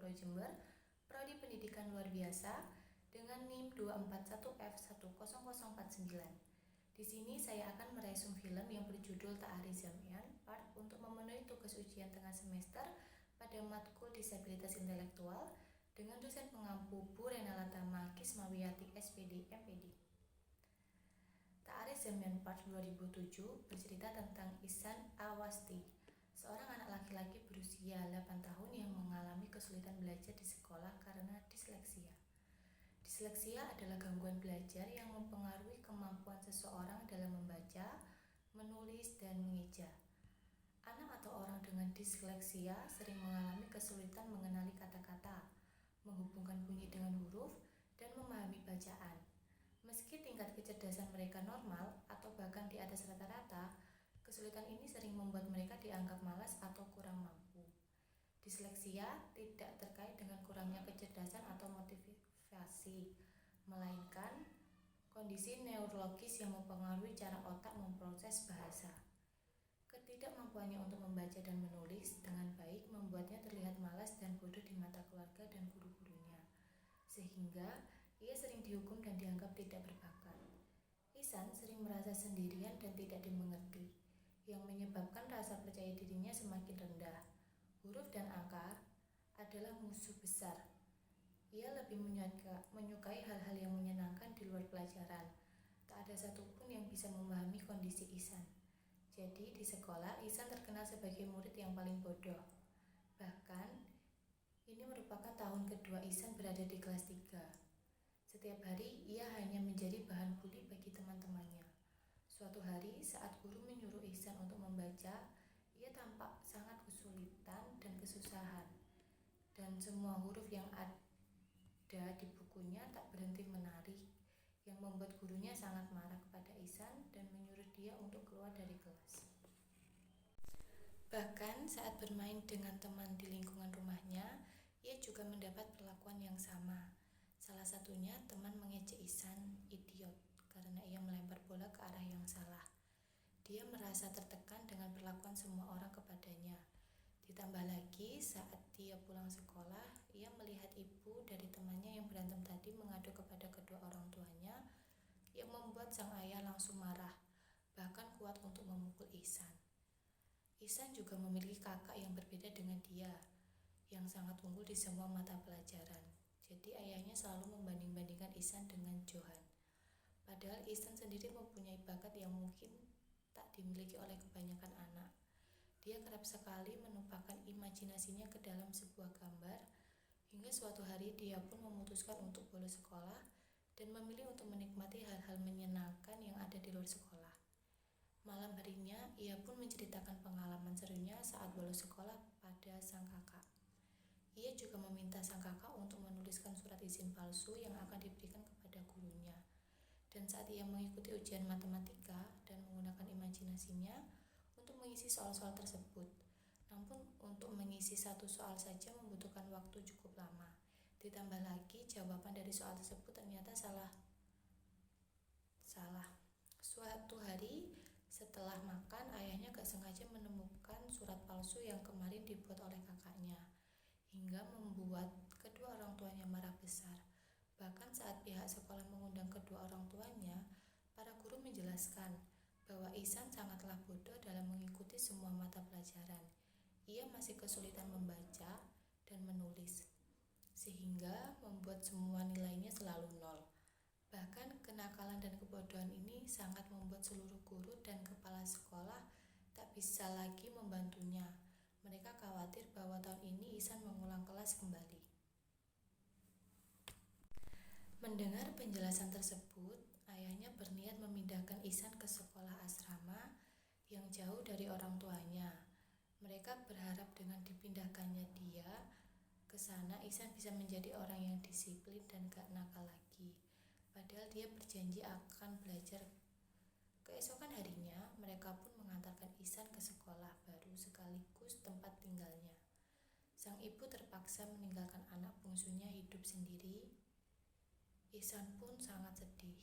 Pro Jember, Prodi Pendidikan Luar Biasa dengan NIM 241F10049. Di sini saya akan meresum film yang berjudul Ta'arif Zamyan Part untuk memenuhi tugas ujian tengah semester pada matkul Disabilitas Intelektual dengan dosen pengampu Bu Renalata Magis Mawiyati SPD MPD. Ta'arif Zamyan Part 2007 bercerita tentang Ihsan Awasti, seorang anak laki-laki berusia 8 tahun yang mengalami kesulitan belajar di sekolah karena disleksia. Disleksia adalah gangguan belajar yang mempengaruhi kemampuan seseorang dalam membaca, menulis, dan mengeja. Anak atau orang dengan disleksia sering mengalami kesulitan mengenali kata-kata, menghubungkan bunyi dengan huruf, dan memahami bacaan. Meski tingkat kecerdasan mereka normal atau bahkan di atas rata-rata, kesulitan ini sering membuat mereka dianggap malas atau kurang mampu. Disleksia tidak terkait dengan kurangnya kecerdasan atau motivasi, melainkan kondisi neurologis yang mempengaruhi cara otak memproses bahasa. Ketidakmampuannya untuk membaca dan menulis dengan baik membuatnya terlihat malas dan bodoh di mata keluarga dan guru-gurunya, sehingga ia sering dihukum dan dianggap tidak berbakat. Ihsan sering merasa sendirian dan tidak dimengerti, yang menyebabkan rasa percaya dirinya semakin rendah. Huruf dan angka adalah musuh besar. Ia lebih menyukai hal-hal yang menyenangkan di luar pelajaran. Tak ada satupun yang bisa memahami kondisi Ihsan. Jadi di sekolah, Ihsan terkenal sebagai murid yang paling bodoh. Bahkan, ini merupakan tahun kedua Ihsan berada di kelas 3. Setiap hari, ia hanya menjadi bahan buli bagi teman-temannya. Suatu hari, saat guru menyuruh Ihsan untuk membaca, ia tampak sangat kesulitan dan kesusahan. Dan semua huruf yang ada di bukunya tak berhenti menarik, yang membuat gurunya sangat marah kepada Ihsan dan menyuruh dia untuk keluar dari kelas. Bahkan saat bermain dengan teman di lingkungan rumahnya, ia juga mendapat perlakuan yang sama. Salah satunya teman mengejek Ihsan idiot karena ia melempar bola ke arah yang salah. Dia merasa tertekan dengan perlakuan semua orang kepadanya. Ditambah lagi saat dia pulang sekolah, ia melihat ibu dari temannya yang berantem tadi mengadu kepada kedua orang tuanya, yang membuat sang ayah langsung marah, bahkan kuat untuk memukul Ihsan. Ihsan juga memiliki kakak yang berbeda dengan dia, yang sangat unggul di semua mata pelajaran. Jadi ayahnya selalu membanding-bandingkan Ihsan dengan Johan. Padahal Ihsan sendiri mempunyai bakat yang mungkin tak dimiliki oleh kebanyakan anak. Dia kerap sekali menumpahkan imajinasinya ke dalam sebuah gambar, hingga suatu hari dia pun memutuskan untuk bolos sekolah dan memilih untuk menikmati hal-hal menyenangkan yang ada di luar sekolah. Malam harinya, ia pun menceritakan pengalaman serunya saat bolos sekolah pada sang kakak. Ia juga meminta sang kakak untuk menuliskan surat izin palsu yang akan diberikan kepada gurunya. Dan saat ia mengikuti ujian matematika dan menggunakan imajinasinya untuk mengisi soal-soal tersebut. Namun untuk mengisi satu soal saja membutuhkan waktu cukup lama. Ditambah lagi jawaban dari soal tersebut ternyata salah. Suatu hari setelah makan, ayahnya gak sengaja menemukan surat palsu yang kemarin dibuat oleh kakaknya, hingga membuat kedua orang tuanya marah besar. Bahkan saat pihak sekolah mengundang kedua orang tuanya, para guru menjelaskan bahwa Ihsan sangatlah bodoh dalam mengikuti semua mata pelajaran. Ia masih kesulitan membaca dan menulis, sehingga membuat semua nilainya selalu nol. Bahkan kenakalan dan kebodohan ini sangat membuat seluruh guru dan kepala sekolah tak bisa lagi membantunya. Mereka khawatir bahwa tahun ini Ihsan mengulang kelas kembali. Mendengar penjelasan tersebut, ayahnya berniat memindahkan Ihsan ke sekolah asrama yang jauh dari orang tuanya. Mereka berharap dengan dipindahkannya dia ke sana, Ihsan bisa menjadi orang yang disiplin dan gak nakal lagi. Padahal dia berjanji akan belajar. Keesokan harinya, mereka pun mengantarkan Ihsan ke sekolah baru sekaligus tempat tinggalnya. Sang ibu terpaksa meninggalkan anak bungsunya hidup sendiri. Ihsan pun sangat sedih.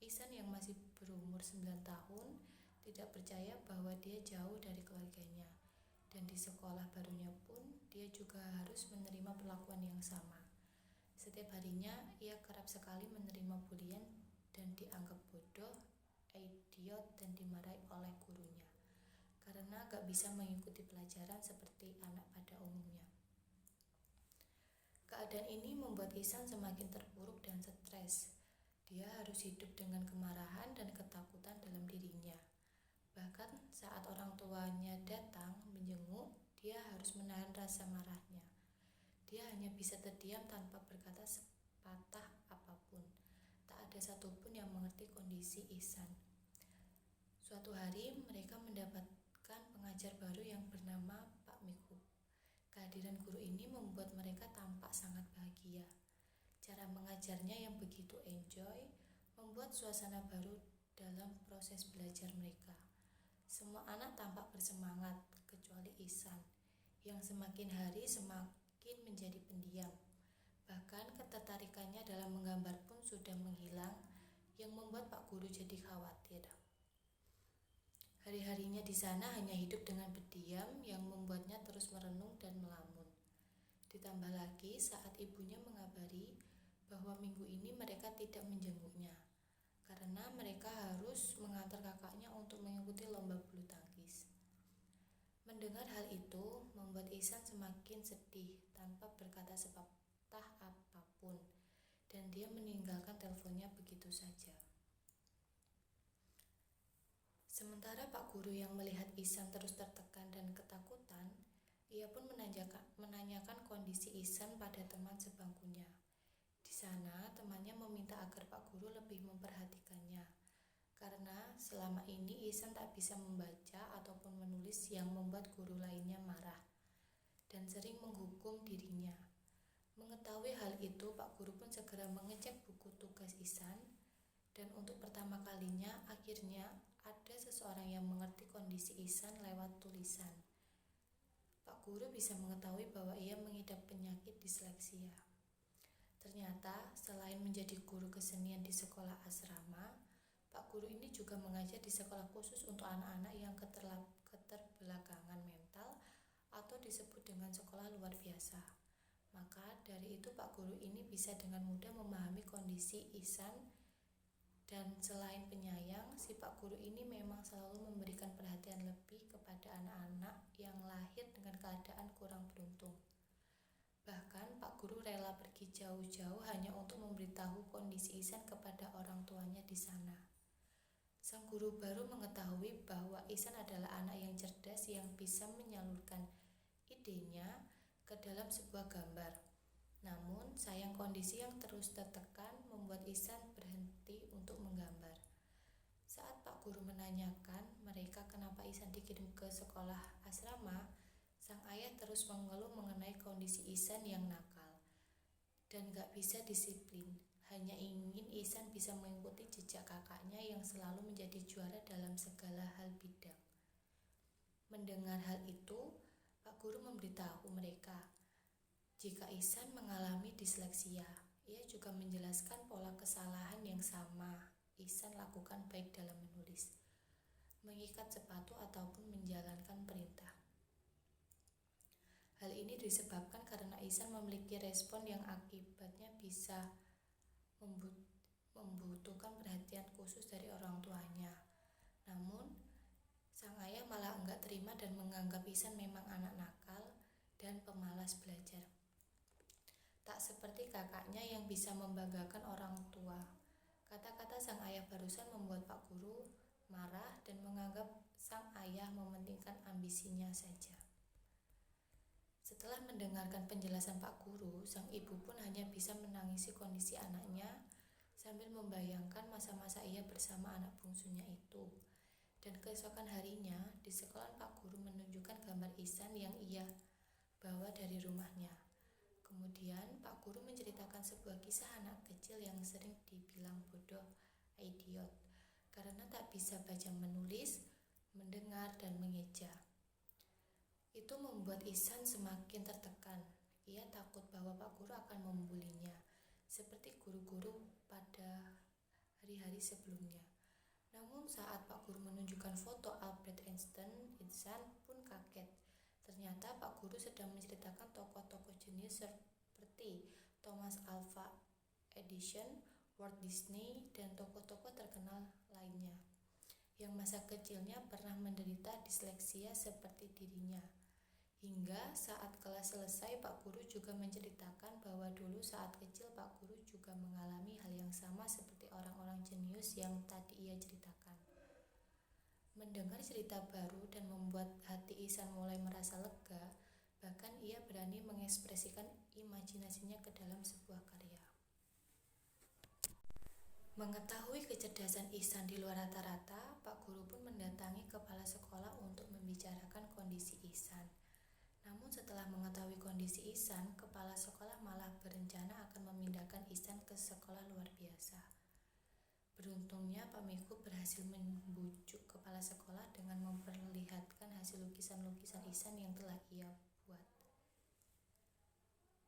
Ihsan yang masih berumur 9 tahun tidak percaya bahwa dia jauh dari keluarganya. Dan di sekolah barunya pun dia juga harus menerima perlakuan yang sama. Setiap harinya ia kerap sekali menerima bulian dan dianggap bodoh, idiot, dan dimarahi oleh gurunya karena gak bisa mengikuti pelajaran seperti anak pada umumnya. Keadaan ini membuat Ihsan semakin terpuruk dan stres. Dia harus hidup dengan kemarahan dan ketakutan dalam dirinya. Bahkan saat orang tuanya datang menjenguk, dia harus menahan rasa marahnya. Dia hanya bisa terdiam tanpa berkata sepatah apapun. Tak ada satupun yang mengerti kondisi Ihsan. Suatu hari mereka mendapatkan pengajar baru yang bernama Pak Mikub. Kehadiran guru ini membuat mereka tampak sangat bahagia. Cara mengajarnya yang begitu enjoy membuat suasana baru dalam proses belajar mereka. Semua anak tampak bersemangat, kecuali Ihsan, yang semakin hari semakin menjadi pendiam. Bahkan ketertarikannya dalam menggambar pun sudah menghilang, yang membuat Pak Guru jadi khawatir. Hari-harinya di sana hanya hidup dengan berdiam yang membuatnya terus merenung dan melamun. Ditambah lagi saat ibunya mengabari bahwa minggu ini mereka tidak menjenguknya karena mereka harus mengantar kakaknya untuk mengikuti lomba bulu tangkis. Mendengar hal itu membuat Ihsan semakin sedih tanpa berkata sepatah apapun, dan dia meninggalkan teleponnya begitu saja. Sementara Pak Guru yang melihat Ihsan terus tertekan dan ketakutan, ia pun menanyakan kondisi Ihsan pada teman sebangkunya. Di sana, temannya meminta agar Pak Guru lebih memperhatikannya, karena selama ini Ihsan tak bisa membaca ataupun menulis yang membuat guru lainnya marah dan sering menghukum dirinya. Mengetahui hal itu, Pak Guru pun segera mengecek buku tugas Ihsan, dan untuk pertama kalinya akhirnya ada seseorang yang mengerti kondisi Ihsan lewat tulisan. Pak Guru bisa mengetahui bahwa ia mengidap penyakit disleksia. Ternyata selain menjadi guru kesenian di sekolah asrama, Pak Guru ini juga mengajar di sekolah khusus untuk anak-anak yang keterbelakangan mental atau disebut dengan sekolah luar biasa. Maka dari itu Pak Guru ini bisa dengan mudah memahami kondisi Ihsan. Dan selain penyayang, si Pak Guru ini memang selalu memberikan perhatian lebih kepada anak-anak yang lahir dengan keadaan kurang beruntung. Bahkan Pak Guru rela pergi jauh-jauh hanya untuk memberitahu kondisi Ihsan kepada orang tuanya di sana. Sang guru baru mengetahui bahwa Ihsan adalah anak yang cerdas yang bisa menyalurkan idenya ke dalam sebuah gambar. Namun, sayang kondisi yang terus tertekan membuat Ihsan berhenti untuk menggambar. Saat Pak Guru menanyakan mereka kenapa Ihsan dikirim ke sekolah asrama, sang ayah terus mengeluh mengenai kondisi Ihsan yang nakal dan gak bisa disiplin. Hanya ingin Ihsan bisa mengikuti jejak kakaknya yang selalu menjadi juara dalam segala hal bidang. Mendengar hal itu, Pak Guru memberitahu mereka jika Ihsan mengalami disleksia. Ia juga menjelaskan pola kesalahan yang sama Ihsan lakukan baik dalam menulis, mengikat sepatu ataupun menjalankan perintah. Hal ini disebabkan karena Ihsan memiliki respon yang akibatnya bisa membutuhkan perhatian khusus dari orang tuanya. Namun, sang ayah malah enggak terima dan menganggap Ihsan memang anak nakal dan pemalas belajar. Tak seperti kakaknya yang bisa membanggakan orang tua. Kata-kata sang ayah barusan membuat Pak Guru marah dan menganggap sang ayah mementingkan ambisinya saja. Setelah mendengarkan penjelasan Pak Guru, sang ibu pun hanya bisa menangisi kondisi anaknya sambil membayangkan masa-masa ia bersama anak bungsunya itu. Dan keesokan harinya, di sekolah Pak Guru menunjukkan gambar Ihsan yang ia bawa dari rumahnya. Kemudian Pak Guru menceritakan sebuah kisah anak kecil yang sering dibilang bodoh, idiot, karena tak bisa baca menulis, mendengar, dan mengeja. Itu membuat Ihsan semakin tertekan. Ia takut bahwa Pak Guru akan membulinya, seperti guru-guru pada hari-hari sebelumnya. Namun saat Pak Guru menunjukkan foto Albert Einstein, Ihsan pun kaget Ternyata Pak Guru sedang menceritakan tokoh-tokoh jenius seperti Thomas Alva Edison, Walt Disney, dan tokoh-tokoh terkenal lainnya yang masa kecilnya pernah menderita disleksia seperti dirinya. Hingga saat kelas selesai, Pak Guru juga menceritakan bahwa dulu saat kecil Pak Guru juga mengalami hal yang sama seperti orang-orang jenius yang tadi ia ceritakan. Mendengar cerita baru dan membuat hati Ihsan mulai merasa lega, bahkan ia berani mengekspresikan imajinasinya ke dalam sebuah karya. Mengetahui kecerdasan Ihsan di luar rata-rata, Pak Guru pun mendatangi kepala sekolah untuk membicarakan kondisi Ihsan. Namun setelah mengetahui kondisi Ihsan, kepala sekolah malah berencana akan memindahkan Ihsan ke sekolah luar biasa. Beruntungnya Pak Miko berhasil membujuk kepala sekolah dengan memperlihatkan hasil lukisan-lukisan Ihsan yang telah ia buat.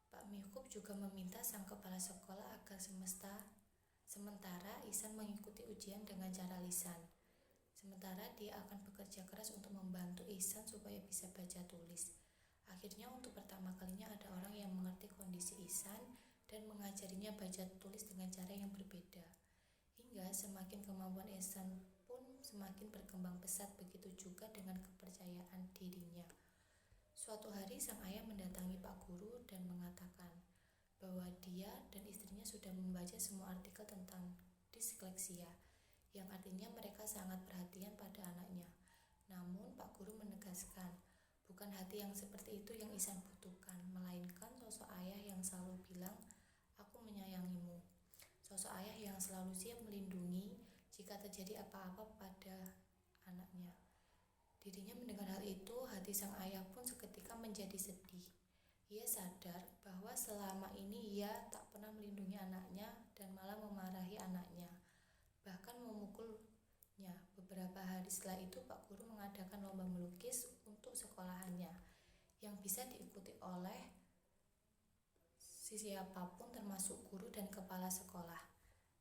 Pak Miko juga meminta sang kepala sekolah agar sementara Ihsan mengikuti ujian dengan cara lisan. Sementara dia akan bekerja keras untuk membantu Ihsan supaya bisa baca tulis. Akhirnya untuk pertama kalinya ada orang yang mengerti kondisi Ihsan dan mengajarinya baca tulis dengan cara yang berbeda. Hingga semakin kemampuan Ihsan pun semakin berkembang pesat, begitu juga dengan kepercayaan dirinya. Suatu hari sang ayah mendatangi Pak Guru dan mengatakan bahwa dia dan istrinya sudah membaca semua artikel tentang disleksia, yang artinya mereka sangat perhatian pada anaknya. Namun Pak Guru menegaskan, bukan hati yang seperti itu yang Ihsan butuhkan, melainkan sosok ayah yang selalu bilang, "Aku menyayangimu." Sosok ayah yang selalu siap melindungi jika terjadi apa-apa pada anaknya. Dirinya mendengar hal itu, hati sang ayah pun seketika menjadi sedih. Ia sadar bahwa selama ini ia tak pernah melindungi anaknya dan malah memarahi anaknya, bahkan memukulnya. Beberapa hari setelah itu Pak Guru mengadakan lomba melukis untuk sekolahannya yang bisa diikuti oleh siapapun termasuk guru dan kepala sekolah.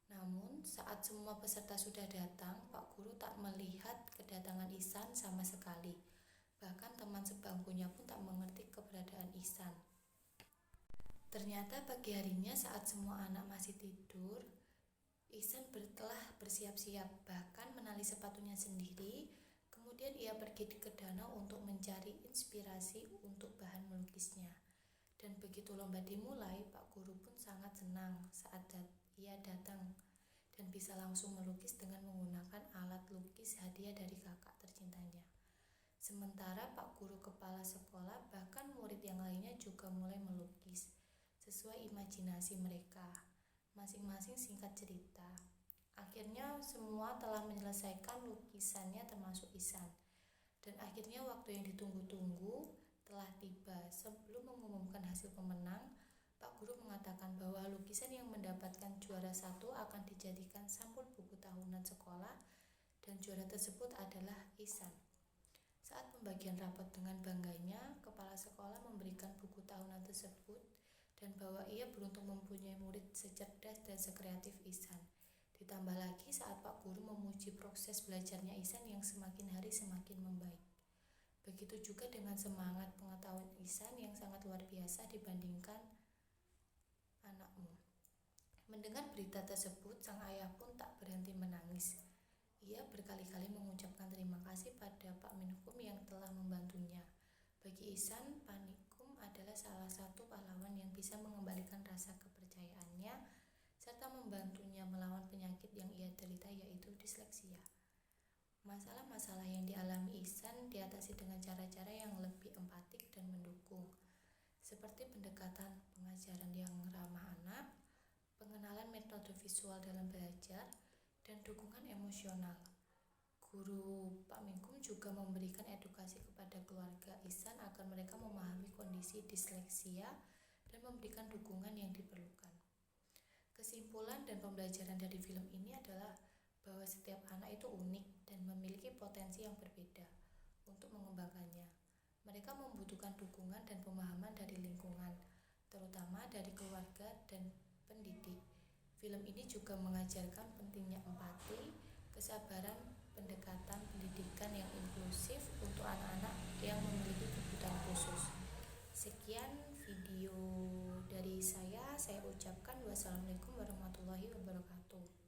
Namun saat semua peserta sudah datang, Pak Guru tak melihat kedatangan Ihsan sama sekali. Bahkan teman sebangkunya pun tak mengerti keberadaan Ihsan. Ternyata pagi harinya saat semua anak masih tidur, Ihsan telah bersiap-siap, bahkan menali sepatunya sendiri. Kemudian ia pergi ke danau untuk mencari inspirasi untuk bahan melukisnya. Dan begitu lomba dimulai, Pak Guru pun sangat senang saat ia datang dan bisa langsung melukis dengan menggunakan alat lukis hadiah dari kakak tercintanya. Sementara Pak Guru kepala sekolah bahkan murid yang lainnya juga mulai melukis sesuai imajinasi mereka, masing-masing singkat cerita. Akhirnya semua telah menyelesaikan lukisannya termasuk Ihsan. Dan akhirnya waktu yang ditunggu-tunggu telah tiba. Sebelum mengumumkan hasil pemenang, Pak Guru mengatakan bahwa lukisan yang mendapatkan juara 1 akan dijadikan sampul buku tahunan sekolah dan juara tersebut adalah Ihsan. Saat pembagian rapot dengan bangganya, kepala sekolah memberikan buku tahunan tersebut dan bahwa ia beruntung mempunyai murid secerdas dan sekreatif Ihsan. Ditambah lagi saat Pak Guru memuji proses belajarnya Ihsan yang semakin hari semakin membaik. Begitu juga dengan semangat pengetahuan Ihsan yang sangat luar biasa dibandingkan anakmu. Mendengar berita tersebut, sang ayah pun tak berhenti menangis. Ia berkali-kali mengucapkan terima kasih pada Pak Menkum yang telah membantunya. Bagi Ihsan, Pak Menkum adalah salah satu pahlawan yang bisa mengembalikan rasa kepercayaannya serta membantunya melawan penyakit yang ia derita, yaitu disleksia. Masalah-masalah yang dialami Ihsan diatasi dengan cara-cara yang lebih empatik dan mendukung, seperti pendekatan pengajaran yang ramah anak, pengenalan metode visual dalam belajar, dan dukungan emosional. Guru Pak Menkum juga memberikan edukasi kepada keluarga Ihsan agar mereka memahami kondisi disleksia dan memberikan dukungan yang diperlukan. Kesimpulan dan pembelajaran dari film ini adalah bahwa setiap anak itu unik dan memiliki potensi yang berbeda untuk mengembangkannya. Mereka membutuhkan dukungan dan pemahaman dari lingkungan, terutama dari keluarga dan pendidik. Film ini juga mengajarkan pentingnya empati, kesabaran, pendekatan pendidikan yang inklusif untuk anak-anak yang memiliki kebutuhan khusus. Sekian video dari saya ucapkan wassalamualaikum warahmatullahi wabarakatuh.